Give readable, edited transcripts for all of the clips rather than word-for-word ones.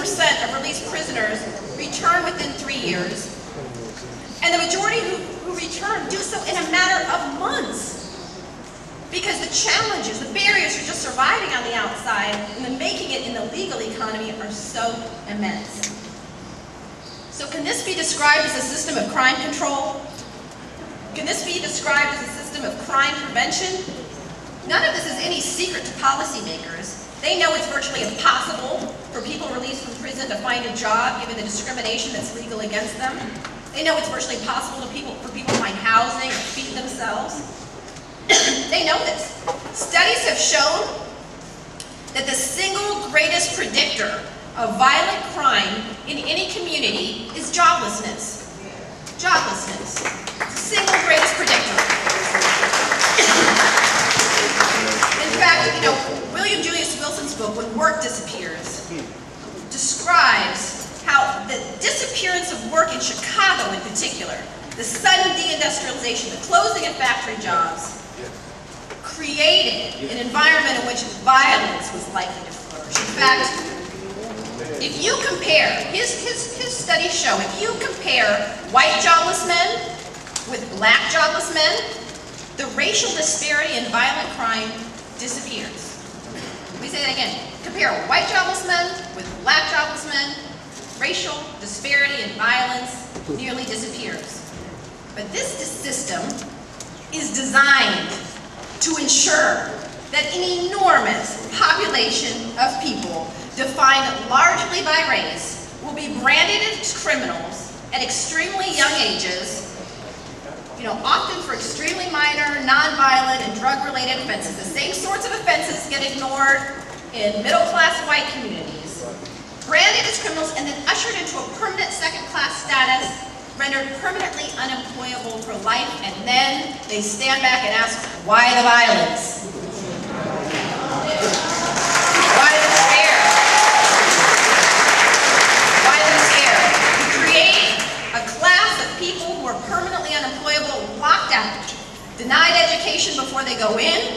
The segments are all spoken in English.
of released prisoners return within 3 years, and the majority who return do so in a matter of months. Because the challenges, the barriers for just surviving on the outside and then making it in the legal economy are so immense. So can this be described as a system of crime control? Can this be described as a system of crime prevention? None of this is any secret to policymakers. They know it's virtually impossible for people released from prison to find a job given the discrimination that's legal against them. They know it's virtually impossible for people to find housing or feed themselves. They know this. Studies have shown that the single greatest predictor of violent crime in any community is joblessness. Joblessness. It's the single greatest predictor. In fact, William Julius Wilson's book, When Work Disappears, describes how the disappearance of work in Chicago in particular, the sudden deindustrialization, the closing of factory jobs, created an environment in which violence was likely to flourish. In fact, if you compare, his studies show, if you compare white jobless men with black jobless men, the racial disparity in violent crime disappears. Let me say that again. Compare white jobless men with black jobless men, racial disparity in violence nearly disappears. But this system is designed to ensure that an enormous population of people defined largely by race will be branded as criminals at extremely young ages, often for extremely minor, non-violent, and drug-related offenses. The same sorts of offenses get ignored in middle-class white communities, branded as criminals, and then ushered into a permanent second-class status, rendered permanently unemployable for life, and then they stand back and ask, why the violence? Why the despair? Why the despair? We create a class of people who are permanently unemployable, locked out, denied education before they go in,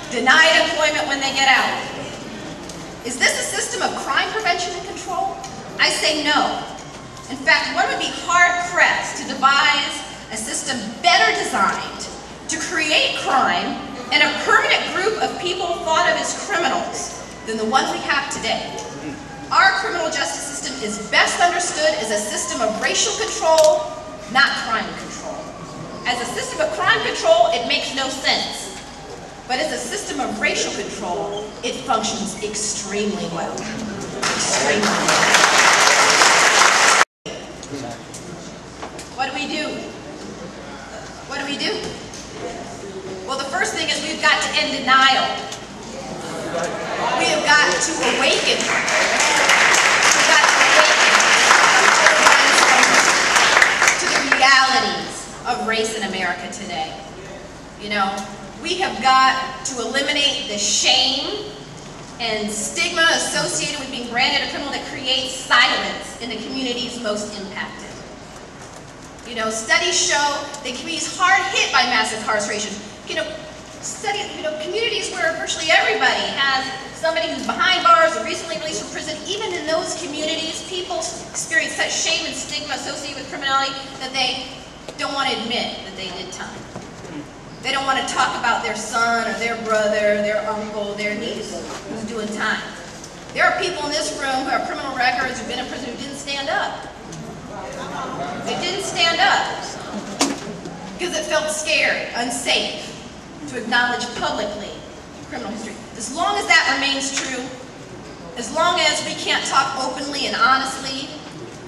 denied employment when they get out. Is this a system of crime prevention and control? I say no. In fact, one would be hard-pressed to devise a system better designed to create crime and a permanent group of people thought of as criminals than the one we have today. Our criminal justice system is best understood as a system of racial control, not crime control. As a system of crime control, it makes no sense. But as a system of racial control, it functions extremely well. Extremely well. What do we do? What do we do? Well, the first thing is we've got to end denial. We have got to awaken. We've got to awaken to the realities of race in America today. We have got to eliminate the shame and stigma associated with being branded a criminal that creates silence in the communities most impacted. Studies show that communities hard hit by mass incarceration, communities where virtually everybody has somebody who's behind bars or recently released from prison, even in those communities, people experience such shame and stigma associated with criminality that they don't want to admit that they did time. They don't want to talk about their son or their brother, their uncle, their niece who's doing time. There are people in this room who have criminal records, who've been in prison, who didn't stand up. They didn't stand up because it felt scared, unsafe to acknowledge publicly criminal history. As long as that remains true, as long as we can't talk openly and honestly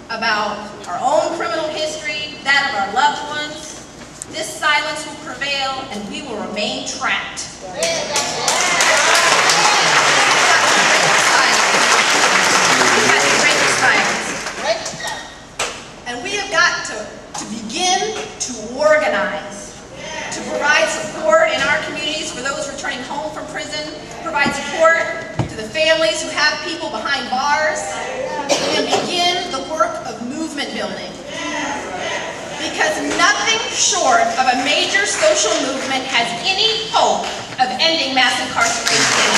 about our own criminal history, that of our loved ones, this silence will prevail and we will remain trapped. And we have got to begin to organize, to provide support in our communities for those returning home from prison, provide support to the families who have people behind bars, and begin the work of movement building. Because nothing short of a major social movement has any hope of ending mass incarceration.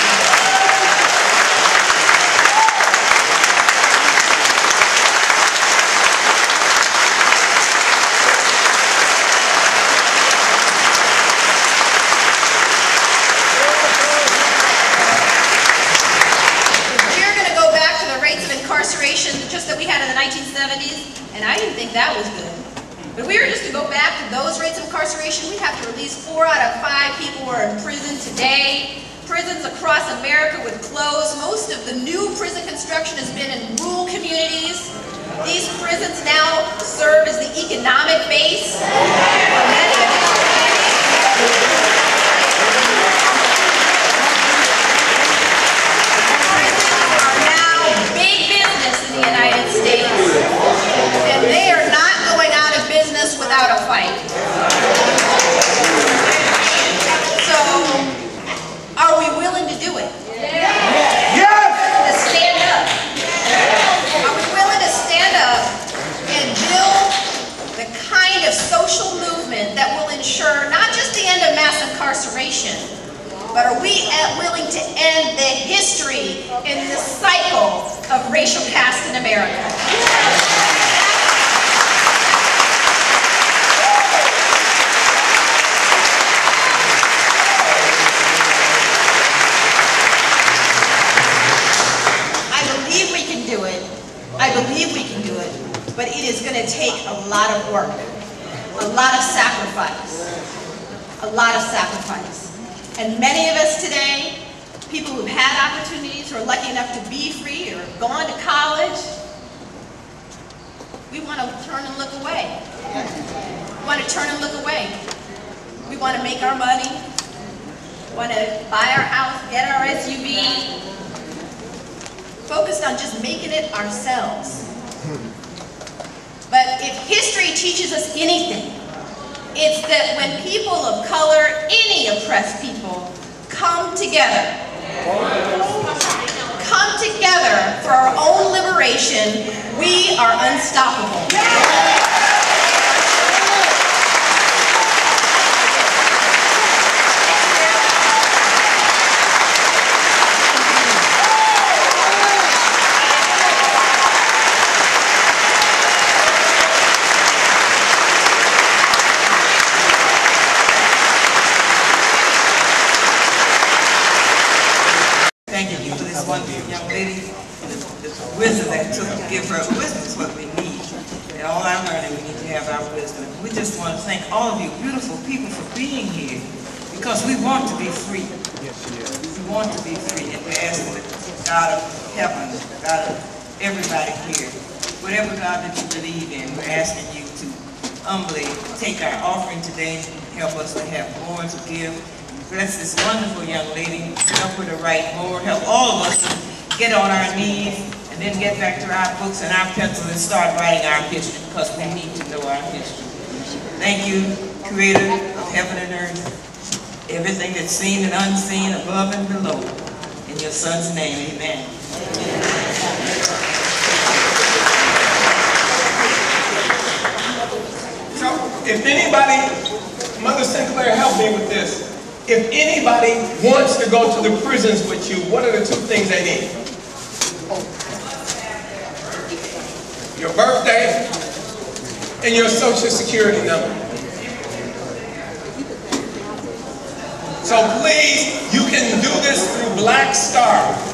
incarceration just that we had in the 1970s, and I didn't think that was good. But if we were just to go back to those rates of incarceration, we'd have to release 4 out of 5 people who are in prison today. Prisons across America would close. Most of the new prison construction has been in rural communities. These prisons now serve as the economic base for many of these communities. Prisons are now big business in the United States, and they are not going out of business without a fight. So, are we willing to do it? Yes! To stand up? Are we willing to stand up and build the kind of social movement that will ensure not just the end of mass incarceration, but are we willing to end the history in the cycle of racial caste in America? I believe we can do it, but it is going to take a lot of work, a lot of sacrifice, a lot of sacrifice. And many of us today, people who've had opportunities, who are lucky enough to be free or gone to college, we want to turn and look away. We want to turn and look away. We want to make our money, want to buy our house, get our SUV, focused on just making it ourselves. But if history teaches us anything, it's that when people of color, any oppressed people, come together for our own liberation, we are unstoppable. Wonderful young lady, the wisdom that it took to give her wisdom is what we need. And all our learning, we need to have our wisdom. We just want to thank all of you beautiful people for being here, because we want to be free. We want to be free, and we're asking the God of heaven, the God of everybody here, whatever God that you believe in, we're asking you to humbly take our offering today and help us to have more to give. Bless this wonderful young lady, help her to write more, help all of us to get on our knees and then get back to our books and our pencils and start writing our history, because we need to know our history. Thank you, Creator of heaven and earth, everything that's seen and unseen, above and below. In your Son's name, amen. So, if anybody, Mother Sinclair, help me with this. If anybody wants to go to the prisons with you, what are the 2 things they need? Your birthday and your social security number. So please, you can do this through Black Star.